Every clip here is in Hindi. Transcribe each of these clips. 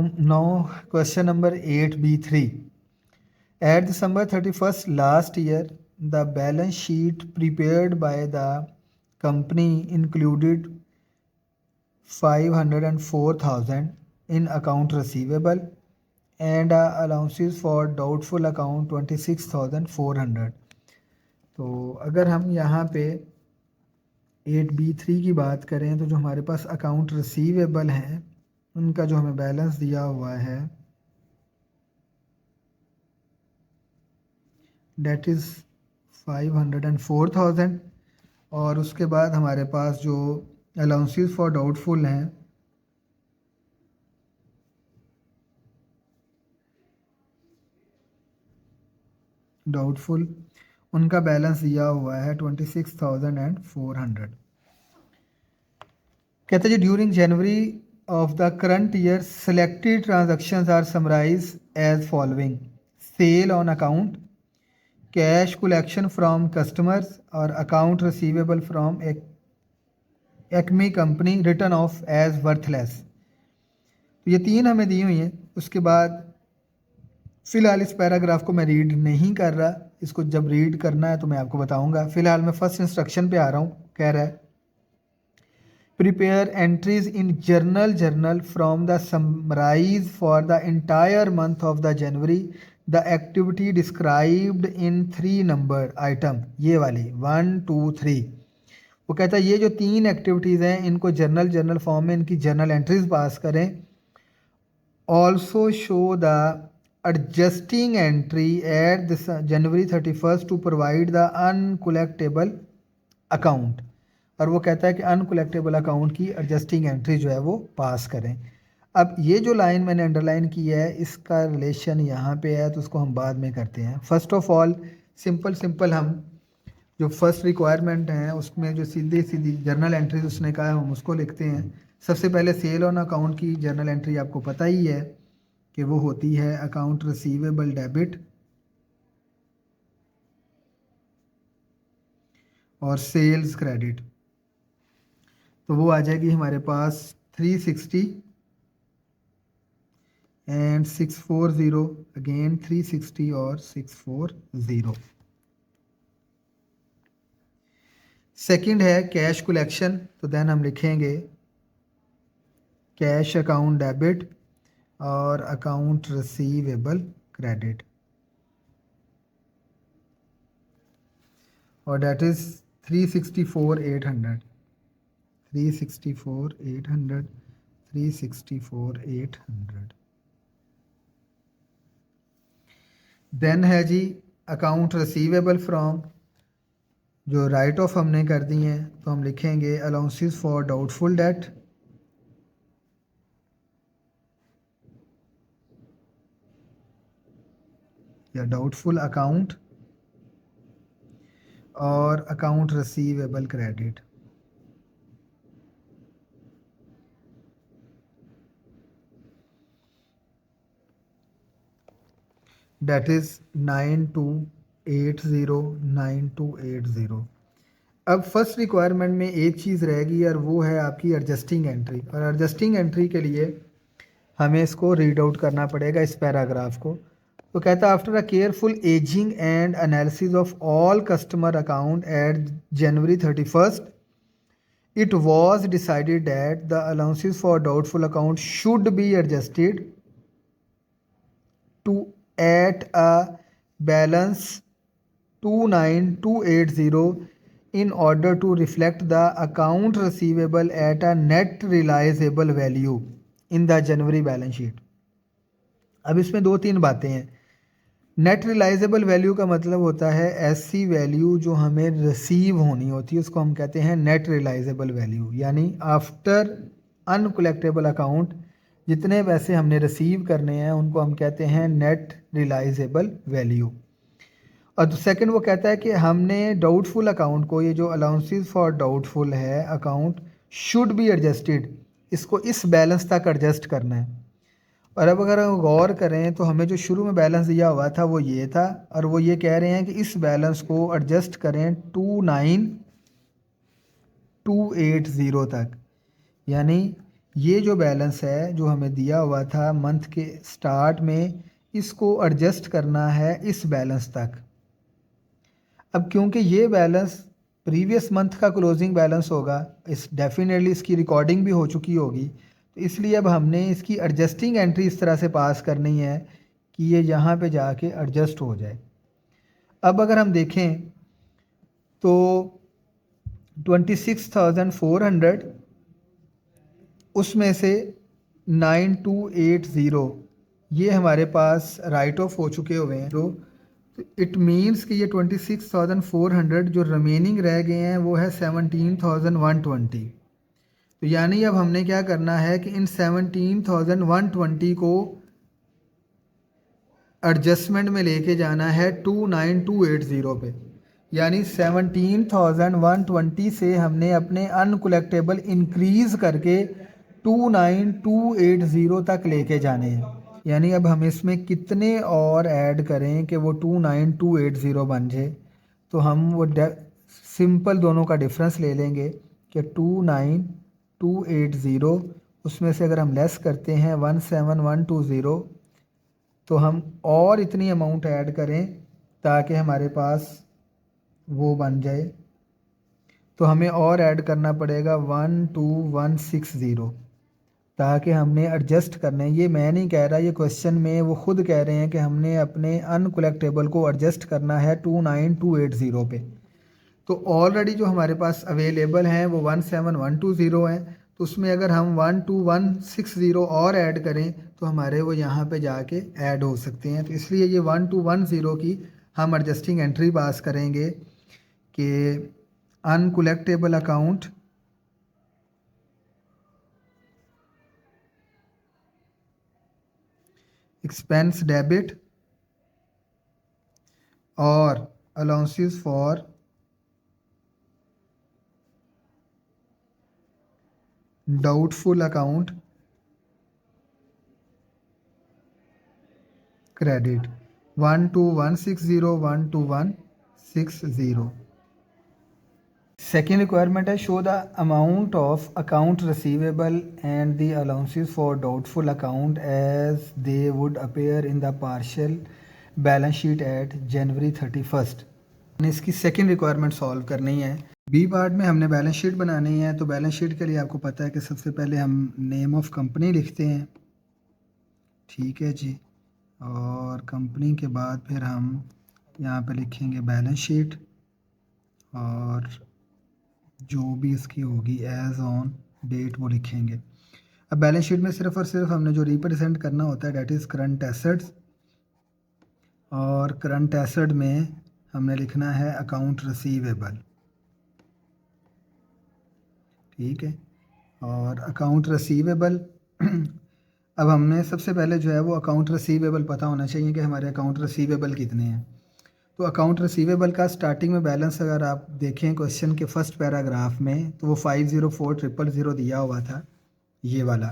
Now question number 8b3. At December 31st last year, the balance sheet prepared by the company included 504,000 in account receivable and allowances for doubtful account 26,400. तो अगर हम यहाँ पे 8b3 की बात करें तो जो हमारे पास अकाउंट रिसीवेबल हैं उनका जो हमें बैलेंस दिया हुआ है डेट इज़ 504,000 और उसके बाद हमारे पास जो अलाउंसेस फॉर डाउटफुल हैं उनका बैलेंस दिया हुआ है 26,400। कहते हैं जी during January of the current year selected transactions are summarise as following: sale on account, cash collection from customers और account receivable from Acme company written off as worthless. तो ये तीन हमें दी हुई हैं। उसके बाद फ़िलहाल इस पैराग्राफ को मैं रीड नहीं कर रहा, इसको जब रीड करना है तो मैं आपको बताऊंगा। फ़िलहाल मैं फर्स्ट इंस्ट्रक्शन पे आ रहा हूँ। कह रहा है prepare entries in journal from the summarise for the entire month of the January the activity described in 3 number item, ये वाली 1 2 3। वो कहता है ये जो 3 एक्टिविटीज़ हैं इनको जर्नल फॉर्म में इनकी जर्नल एंट्रीज पास करें। Also show the adjusting entry at January 31st to provide the uncollectable account. और वो कहता है कि अनकलेक्टेबल अकाउंट की एडजस्टिंग एंट्री जो है वो पास करें। अब ये जो लाइन मैंने अंडरलाइन की है इसका रिलेशन यहाँ पे है तो उसको हम बाद में करते हैं। फर्स्ट ऑफ ऑल सिंपल हम जो फर्स्ट रिक्वायरमेंट है उसमें जो सीधी जर्नल एंट्रीज उसने कहा है हम उसको लिखते हैं। सबसे पहले सेल ऑन अकाउंट की जर्नल एंट्री आपको पता ही है कि वो होती है अकाउंट रिसीवेबल डेबिट और सेल्स क्रेडिट। तो वो आ जाएगी हमारे पास 360 एंड 640, अगेन 360 और 640। सेकंड है कैश कलेक्शन, तो देन हम लिखेंगे कैश अकाउंट डेबिट और अकाउंट रिसीवेबल क्रेडिट और डेट इज 364,800 364,800 364,800। देन है जी अकाउंट रिसीवेबल फ्रॉम, जो राइट ऑफ हमने कर दी हैं तो हम लिखेंगे अलाउंसेस फॉर डाउटफुल डेट या डाउटफुल अकाउंट और account receivable credit. Debt is 9280 अब फर्स्ट रिक्वायरमेंट में एक चीज़ रहेगी और वो है आपकी एडजस्टिंग एंट्री। और एडजस्टिंग एंट्री के लिए हमें इसको रीड आउट करना पड़ेगा इस पैराग्राफ को। तो कहता है after a careful ageing and analysis of all customer account at January 31st it was decided that the allowances for doubtful account should be adjusted to at a balance 29280 in order to reflect the account receivable at a net realizable value in the January balance sheet। अब इसमें 2-3 बातें हैं। नेट रिलाइजेबल वैल्यू का मतलब होता है ऐसी वैल्यू जो हमें रिसीव होनी होती है, उसको हम कहते हैं नेट रिलाइजेबल वैल्यू। यानी आफ्टर अनकलेक्टेबल अकाउंट जितने पैसे हमने रिसीव करने हैं उनको हम कहते हैं नेट रिलाइजेबल वैल्यू। और सेकंड वो कहता है कि हमने डाउटफुल अकाउंट को, ये जो अलाउंसेस फॉर डाउटफुल है अकाउंट, शुड बी एडजस्टेड, इसको इस बैलेंस तक एडजस्ट करना है। और अब अगर हम गौर करें तो हमें जो शुरू में बैलेंस दिया हुआ था वो ये था और वो ये कह रहे हैं कि इस बैलेंस को एडजस्ट करें 29280 तक। यानी ये जो बैलेंस है जो हमें दिया हुआ था मंथ के स्टार्ट में, इसको एडजस्ट करना है इस बैलेंस तक। अब क्योंकि ये बैलेंस प्रीवियस मंथ का क्लोजिंग बैलेंस होगा, इस डेफिनेटली इसकी रिकॉर्डिंग भी हो चुकी होगी, तो इसलिए अब हमने इसकी एडजस्टिंग एंट्री इस तरह से पास करनी है कि ये यहाँ पे जाके एडजस्ट हो जाए। अब अगर हम देखें तो 26,400 उसमें से 9280 ये हमारे पास राइट ऑफ हो चुके हुए हैं। तो इट मीन्स कि ये 26,400 जो रिमेनिंग रह गए हैं वो है 17,120। तो यानी अब हमने क्या करना है कि इन 17,120 को एडजस्टमेंट में लेके जाना है 29280 पे। यानी 17,120 से हमने अपने अनकलेक्टेबल इंक्रीज़ करके 29280 तक लेके जाने हैं। यानी अब हम इसमें कितने और ऐड करें कि वो 29280 बन जाए। तो हम वो सिंपल दोनों का डिफरेंस ले लेंगे कि 29280 उसमें से अगर हम लेस करते हैं 17120, तो हम और इतनी अमाउंट ऐड करें ताकि हमारे पास वो बन जाए। तो हमें और ऐड करना पड़ेगा 12160, ताकि हमने एडजस्ट करना है। ये मैं नहीं कह रहा, ये क्वेश्चन में वो खुद कह रहे हैं कि हमने अपने अनकलेक्टेबल को एडजस्ट करना है 29280 पे। तो ऑलरेडी जो हमारे पास अवेलेबल हैं वो 17120 हैं, तो उसमें अगर हम 12160 और ऐड करें तो हमारे वो यहाँ पे जाके ऐड हो सकते हैं। तो इसलिए ये 1210 की हम एडजस्टिंग एंट्री पास करेंगे कि अनकलेक्टेबल अकाउंट एक्सपेंस डेबिट और allowances for doubtful account credit 12160 12160। Second requirement है show the amount of account receivable and the allowances for doubtful account as they would appear in the partial balance sheet at January 31। इसकी सेकेंड रिक्वायरमेंट सॉल्व करनी है। बी पार्ट में हमने बैलेंस शीट बनानी है। तो बैलेंस शीट के लिए आपको पता है कि सबसे पहले हम नेम ऑफ कंपनी लिखते हैं, ठीक है जी, और कंपनी के बाद फिर हम यहाँ पे लिखेंगे बैलेंस शीट, और जो भी इसकी होगी एज ऑन डेट वो लिखेंगे। अब बैलेंस शीट में सिर्फ और सिर्फ हमने जो रिप्रेजेंट करना होता है डेट इज़ करंट एसेट्स, और करंट एसेट में हमने लिखना है अकाउंट रिसीवेबल, ठीक है। और अकाउंट रिसीवेबल अब हमने सबसे पहले जो है वो अकाउंट रिसीवेबल पता होना चाहिए कि हमारे अकाउंट रिसीवेबल कितने हैं। तो अकाउंट रिसीवेबल का स्टार्टिंग में बैलेंस अगर आप देखें क्वेश्चन के फर्स्ट पैराग्राफ में, तो वो 504000 दिया हुआ था, ये वाला।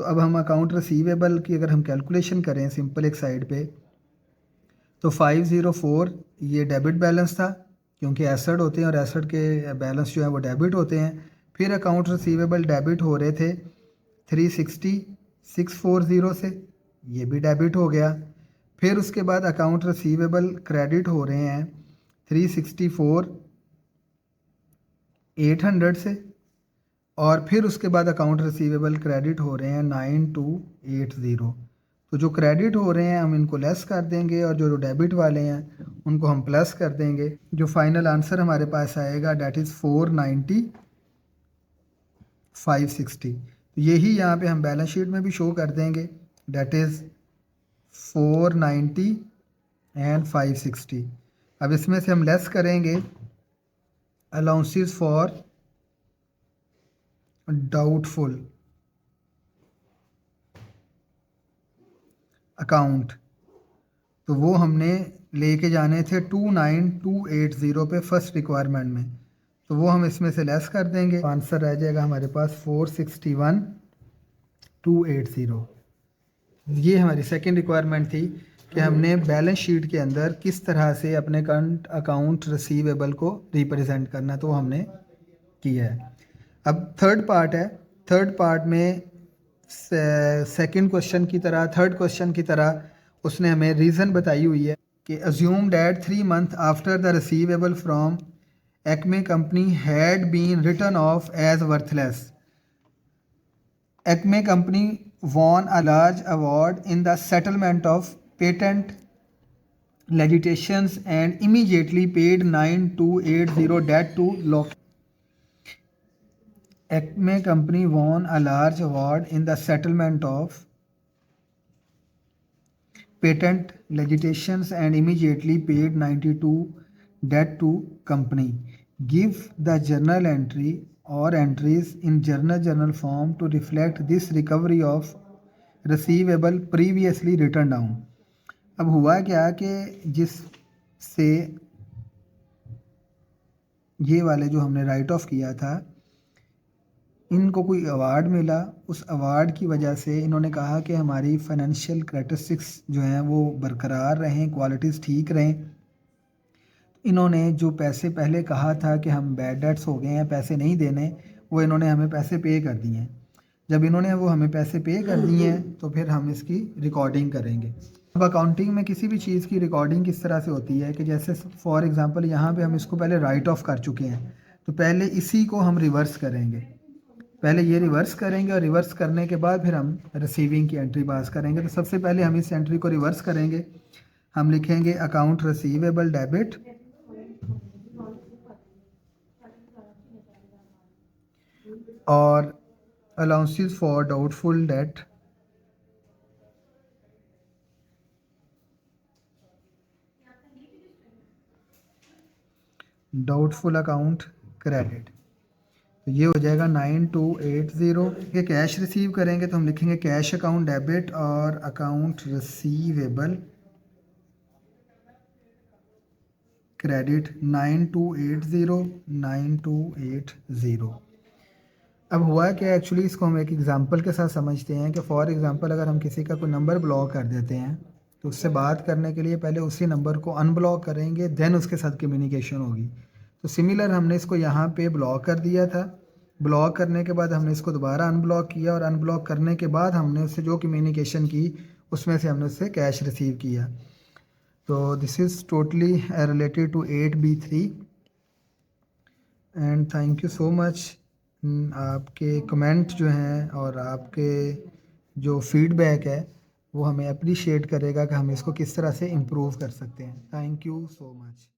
तो अब हम अकाउंट रिसीवेबल की अगर हम कैलकुलेशन करें सिंपल एक साइड पे, तो 504 ये डेबिट बैलेंस था, क्योंकि एसेट होते हैं और एसेट के बैलेंस जो है वो डेबिट होते हैं। फिर अकाउंट रिसीवेबल डेबिट हो रहे थे 360,640 से, ये भी डेबिट हो गया। फिर उसके बाद अकाउंट रिसीवेबल क्रेडिट हो रहे हैं 364,800 से, और फिर उसके बाद अकाउंट रिसीवेबल क्रेडिट हो रहे हैं 9280। तो जो क्रेडिट हो रहे हैं हम इनको लेस कर देंगे, और जो डेबिट वाले हैं उनको हम प्लस कर देंगे। जो फाइनल आंसर हमारे पास आएगा डेट इज़ 490,560। तो यही यहाँ पे हम बैलेंस शीट में भी शो कर देंगे, डेट इज़ 490 एंड 560। अब इसमें से हम लेस करेंगे अलाउंसेस फॉर डाउटफुल अकाउंट, तो वो हमने लेके जाने थे 29280 पे फर्स्ट रिक्वायरमेंट में, तो वो हम इसमें से लेस कर देंगे। आंसर रह जाएगा हमारे पास 461,280। ये हमारी सेकंड रिक्वायरमेंट थी कि हमने बैलेंस शीट के अंदर किस तरह से अपने करंट अकाउंट रिसीवेबल को रिप्रेजेंट करना, तो हमने किया है। अब थर्ड पार्ट है, थर्ड पार्ट में सेकंड क्वेश्चन की तरह, थर्ड क्वेश्चन की तरह उसने हमें रीज़न बताई हुई है कि assume that 3 month after the receivable from Acme company had been written off as worthless. Acme company won a large award in the settlement of patent litigations and immediately paid 9280 debt to Lockheed. Acme company won a large award in the settlement of patent litigations and immediately paid 92 debt to company. Give the journal entry or entries in journal form to reflect this recovery of receivable previously written down. अब हुआ क्या कि जिससे ये वाले जो हमने राइट ऑफ किया था, इनको कोई अवार्ड मिला. उस अवार्ड की वजह से इन्होंने कहा कि हमारी फाइनेंशियल करैक्टरिस्टिक्स जो हैं वो बरकरार रहें, क्वालिटीज़ ठीक रहें. इन्होंने जो पैसे पहले कहा था कि हम बैड डेट्स हो गए हैं, पैसे नहीं देने, वो इन्होंने हमें पैसे पे कर दिए हैं. जब इन्होंने वो हमें पैसे पे कर दिए हैं तो फिर हम इसकी रिकॉर्डिंग करेंगे. अब अकाउंटिंग में किसी भी चीज़ की रिकॉर्डिंग किस तरह से होती है कि जैसे फॉर एग्जांपल यहाँ पे हम इसको पहले राइट ऑफ कर चुके हैं, तो पहले इसी को हम रिवर्स करेंगे. पहले ये रिवर्स करेंगे और रिवर्स करने के बाद फिर हम रिसीविंग की एंट्री पास करेंगे. तो सबसे पहले हम इस एंट्री को रिवर्स करेंगे. हम लिखेंगे अकाउंट रिसीवेबल डेबिट और allowances for doubtful date doubtful account credit. तो ये हो जाएगा 9280. ये कैश रिसीव करेंगे तो हम लिखेंगे कैश अकाउंट डेबिट और अकाउंट रिसीवेबल क्रेडिट 9280. अब हुआ क्या, एक्चुअली इसको हम एक एग्जांपल के साथ समझते हैं कि फॉर एग्जांपल अगर हम किसी का कोई नंबर ब्लॉक कर देते हैं तो उससे बात करने के लिए पहले उसी नंबर को अनब्लॉक करेंगे, देन उसके साथ कम्युनिकेशन होगी. तो सिमिलर हमने इसको यहाँ पे ब्लॉक कर दिया था. ब्लॉक करने के बाद हमने इसको दोबारा अनब्लॉक किया और अनब्लॉक करने के बाद हमने उससे जो कम्युनिकेशन की उसमें से हमने उससे कैश रिसीव किया. तो this is totally related to 8B3 and thank you so much. आपके कमेंट जो हैं और आपके जो फीडबैक है वो हमें अप्रिशिएट करेगा कि हम इसको किस तरह से इम्प्रूव कर सकते हैं. Thank you so much.